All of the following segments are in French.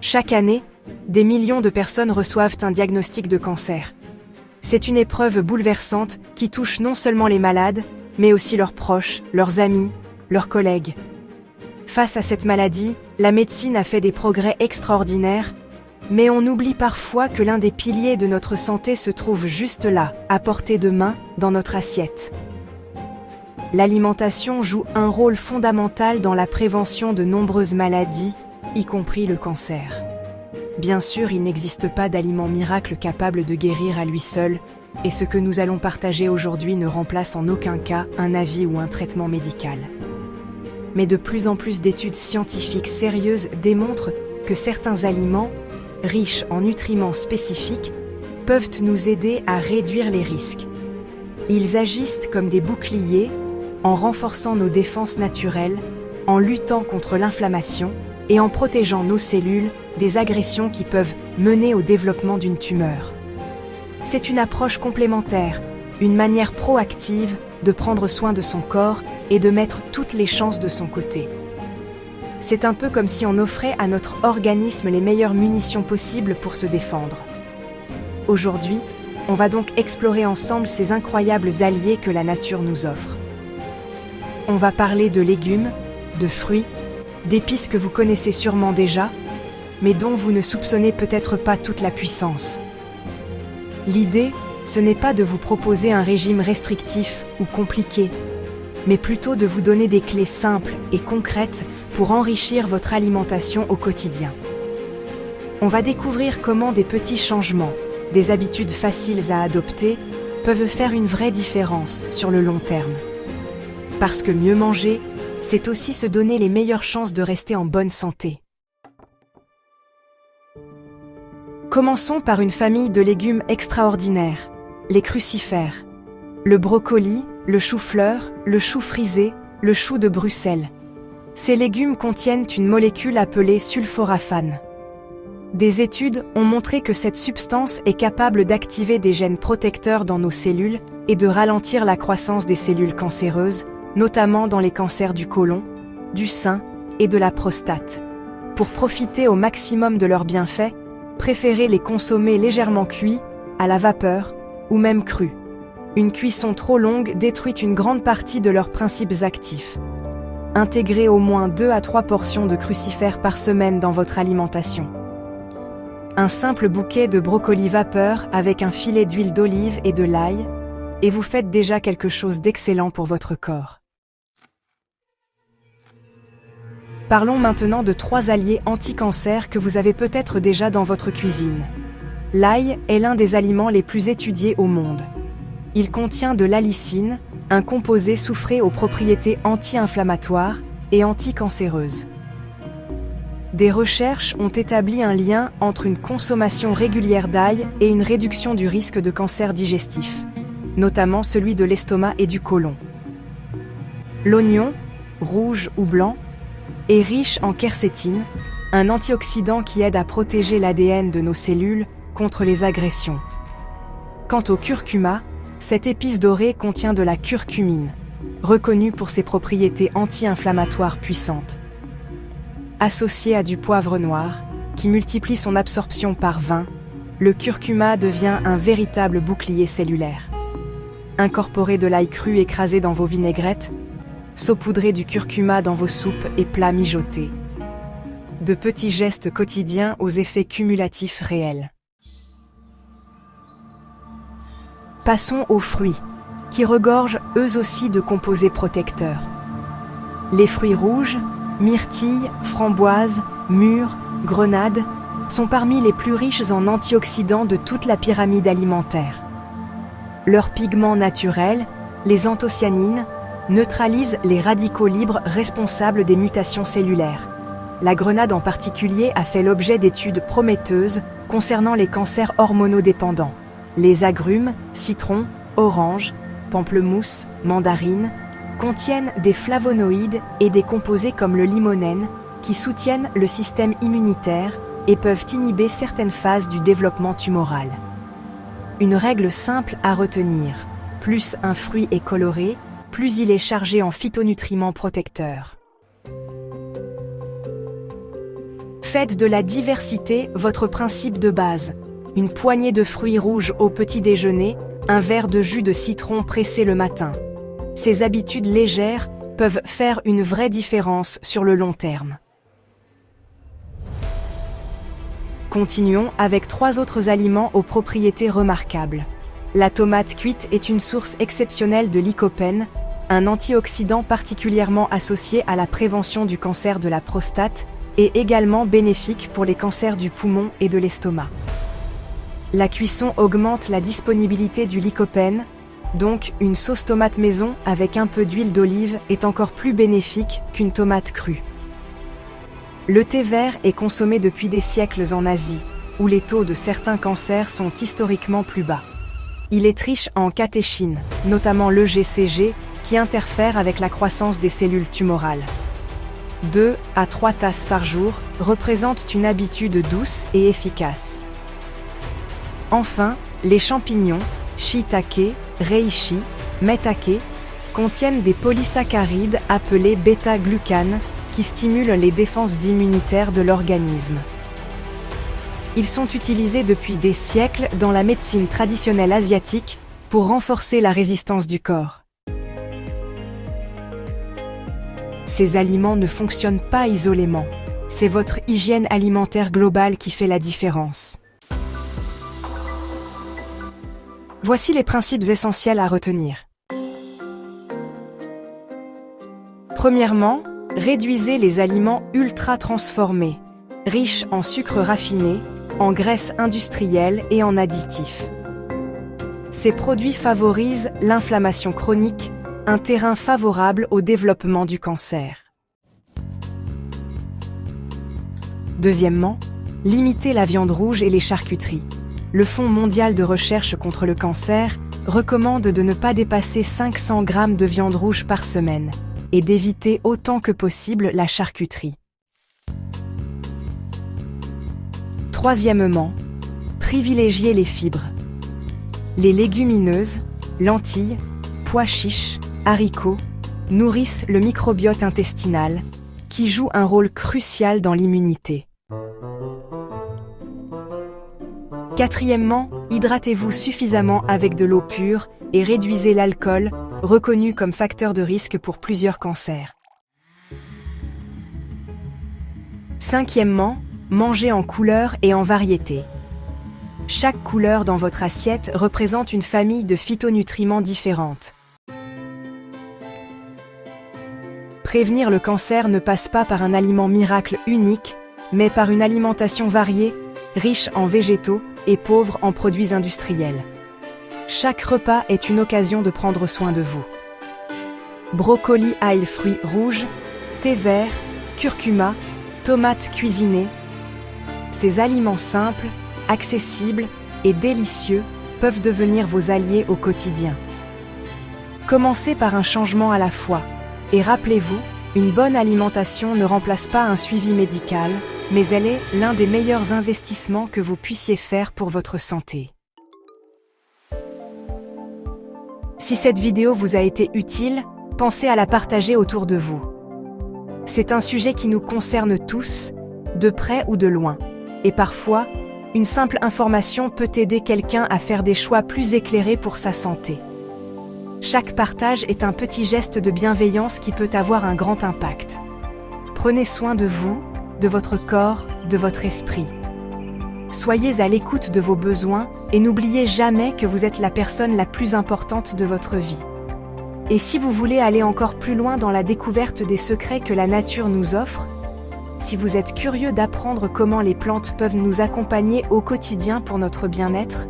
Chaque année, des millions de personnes reçoivent un diagnostic de cancer. C'est une épreuve bouleversante qui touche non seulement les malades, mais aussi leurs proches, leurs amis, leurs collègues. Face à cette maladie, la médecine a fait des progrès extraordinaires, mais on oublie parfois que l'un des piliers de notre santé se trouve juste là, à portée de main, dans notre assiette. L'alimentation joue un rôle fondamental dans la prévention de nombreuses maladies, y compris le cancer. Bien sûr, il n'existe pas d'aliment miracle capable de guérir à lui seul, et ce que nous allons partager aujourd'hui ne remplace en aucun cas un avis ou un traitement médical. Mais de plus en plus d'études scientifiques sérieuses démontrent que certains aliments, riches en nutriments spécifiques, peuvent nous aider à réduire les risques. Ils agissent comme des boucliers, en renforçant nos défenses naturelles, en luttant contre l'inflammation et en protégeant nos cellules des agressions qui peuvent mener au développement d'une tumeur. C'est une approche complémentaire, une manière proactive de prendre soin de son corps et de mettre toutes les chances de son côté. C'est un peu comme si on offrait à notre organisme les meilleures munitions possibles pour se défendre. Aujourd'hui, on va donc explorer ensemble ces incroyables alliés que la nature nous offre. On va parler de légumes, de fruits, d'épices que vous connaissez sûrement déjà, mais dont vous ne soupçonnez peut-être pas toute la puissance. L'idée, ce n'est pas de vous proposer un régime restrictif ou compliqué, mais plutôt de vous donner des clés simples et concrètes pour enrichir votre alimentation au quotidien. On va découvrir comment des petits changements, des habitudes faciles à adopter, peuvent faire une vraie différence sur le long terme. Parce que mieux manger, c'est aussi se donner les meilleures chances de rester en bonne santé. Commençons par une famille de légumes extraordinaires, les crucifères. Le brocoli, le chou-fleur, le chou frisé, le chou de Bruxelles. Ces légumes contiennent une molécule appelée sulforaphane. Des études ont montré que cette substance est capable d'activer des gènes protecteurs dans nos cellules et de ralentir la croissance des cellules cancéreuses, notamment dans les cancers du côlon, du sein et de la prostate. Pour profiter au maximum de leurs bienfaits, préférez les consommer légèrement cuits, à la vapeur ou même crus. Une cuisson trop longue détruit une grande partie de leurs principes actifs. Intégrez au moins 2 à 3 portions de crucifères par semaine dans votre alimentation. Un simple bouquet de brocoli vapeur avec un filet d'huile d'olive et de l'ail, et vous faites déjà quelque chose d'excellent pour votre corps. Parlons maintenant de 3 alliés anti-cancer que vous avez peut-être déjà dans votre cuisine. L'ail est l'un des aliments les plus étudiés au monde. Il contient de l'allicine, un composé soufré aux propriétés anti-inflammatoires et anti-cancéreuses. Des recherches ont établi un lien entre une consommation régulière d'ail et une réduction du risque de cancer digestif, notamment celui de l'estomac et du côlon. L'oignon, rouge ou blanc, est riche en quercétine, un antioxydant qui aide à protéger l'ADN de nos cellules contre les agressions. Quant au curcuma, cette épice dorée contient de la curcumine, reconnue pour ses propriétés anti-inflammatoires puissantes. Associé à du poivre noir, qui multiplie son absorption par 20, le curcuma devient un véritable bouclier cellulaire. Incorporez de l'ail cru écrasé dans vos vinaigrettes, saupoudrez du curcuma dans vos soupes et plats mijotés. De petits gestes quotidiens aux effets cumulatifs réels. Passons aux fruits, qui regorgent eux aussi de composés protecteurs. Les fruits rouges, myrtilles, framboises, mûres, grenades, sont parmi les plus riches en antioxydants de toute la pyramide alimentaire. Leurs pigments naturels, les anthocyanines, neutralisent les radicaux libres responsables des mutations cellulaires. La grenade en particulier a fait l'objet d'études prometteuses concernant les cancers hormonodépendants. Les agrumes, citrons, oranges, pamplemousse, mandarines, contiennent des flavonoïdes et des composés comme le limonène qui soutiennent le système immunitaire et peuvent inhiber certaines phases du développement tumoral. Une règle simple à retenir, plus un fruit est coloré, plus il est chargé en phytonutriments protecteurs. Faites de la diversité votre principe de base. Une poignée de fruits rouges au petit déjeuner, un verre de jus de citron pressé le matin. Ces habitudes légères peuvent faire une vraie différence sur le long terme. Continuons avec 3 autres aliments aux propriétés remarquables. La tomate cuite est une source exceptionnelle de lycopène, un antioxydant particulièrement associé à la prévention du cancer de la prostate et également bénéfique pour les cancers du poumon et de l'estomac. La cuisson augmente la disponibilité du lycopène, donc une sauce tomate maison avec un peu d'huile d'olive est encore plus bénéfique qu'une tomate crue. Le thé vert est consommé depuis des siècles en Asie, où les taux de certains cancers sont historiquement plus bas. Il est riche en catéchine, notamment l'EGCG, qui interfère avec la croissance des cellules tumorales. 2 à 3 tasses par jour représentent une habitude douce et efficace. Enfin, les champignons, shiitake, reishi, maitake, contiennent des polysaccharides appelés bêta-glucanes qui stimulent les défenses immunitaires de l'organisme. Ils sont utilisés depuis des siècles dans la médecine traditionnelle asiatique pour renforcer la résistance du corps. Ces aliments ne fonctionnent pas isolément. C'est votre hygiène alimentaire globale qui fait la différence. Voici les principes essentiels à retenir. Premièrement, réduisez les aliments ultra transformés, riches en sucre raffiné, en graisses industrielles et en additifs. Ces produits favorisent l'inflammation chronique, un terrain favorable au développement du cancer. Deuxièmement, limitez la viande rouge et les charcuteries. Le Fonds mondial de recherche contre le cancer recommande de ne pas dépasser 500 g de viande rouge par semaine et d'éviter autant que possible la charcuterie. Troisièmement, privilégiez les fibres. Les légumineuses, lentilles, pois chiches, haricots nourrissent le microbiote intestinal, qui joue un rôle crucial dans l'immunité. Quatrièmement, hydratez-vous suffisamment avec de l'eau pure et réduisez l'alcool, reconnu comme facteur de risque pour plusieurs cancers. Cinquièmement, mangez en couleur et en variété. Chaque couleur dans votre assiette représente une famille de phytonutriments différentes. Prévenir le cancer ne passe pas par un aliment miracle unique, mais par une alimentation variée, riche en végétaux et pauvre en produits industriels. Chaque repas est une occasion de prendre soin de vous. Brocoli ail fruits rouges, thé vert, curcuma, tomates cuisinées. Ces aliments simples, accessibles et délicieux peuvent devenir vos alliés au quotidien. Commencez par un changement à la fois. Et rappelez-vous, une bonne alimentation ne remplace pas un suivi médical, mais elle est l'un des meilleurs investissements que vous puissiez faire pour votre santé. Si cette vidéo vous a été utile, pensez à la partager autour de vous. C'est un sujet qui nous concerne tous, de près ou de loin. Et parfois, une simple information peut aider quelqu'un à faire des choix plus éclairés pour sa santé. Chaque partage est un petit geste de bienveillance qui peut avoir un grand impact. Prenez soin de vous, de votre corps, de votre esprit. Soyez à l'écoute de vos besoins et n'oubliez jamais que vous êtes la personne la plus importante de votre vie. Et si vous voulez aller encore plus loin dans la découverte des secrets que la nature nous offre, si vous êtes curieux d'apprendre comment les plantes peuvent nous accompagner au quotidien pour notre bien-être,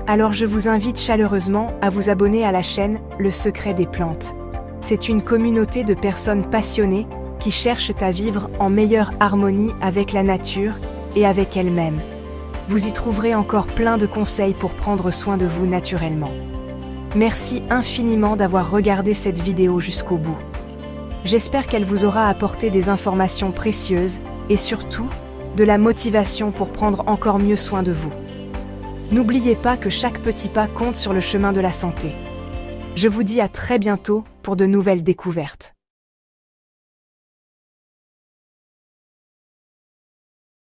alors je vous invite chaleureusement à vous abonner à la chaîne Le Secret des Plantes. C'est une communauté de personnes passionnées qui cherchent à vivre en meilleure harmonie avec la nature et avec elles-mêmes. Vous y trouverez encore plein de conseils pour prendre soin de vous naturellement. Merci infiniment d'avoir regardé cette vidéo jusqu'au bout. J'espère qu'elle vous aura apporté des informations précieuses et surtout, de la motivation pour prendre encore mieux soin de vous. N'oubliez pas que chaque petit pas compte sur le chemin de la santé. Je vous dis à très bientôt pour de nouvelles découvertes.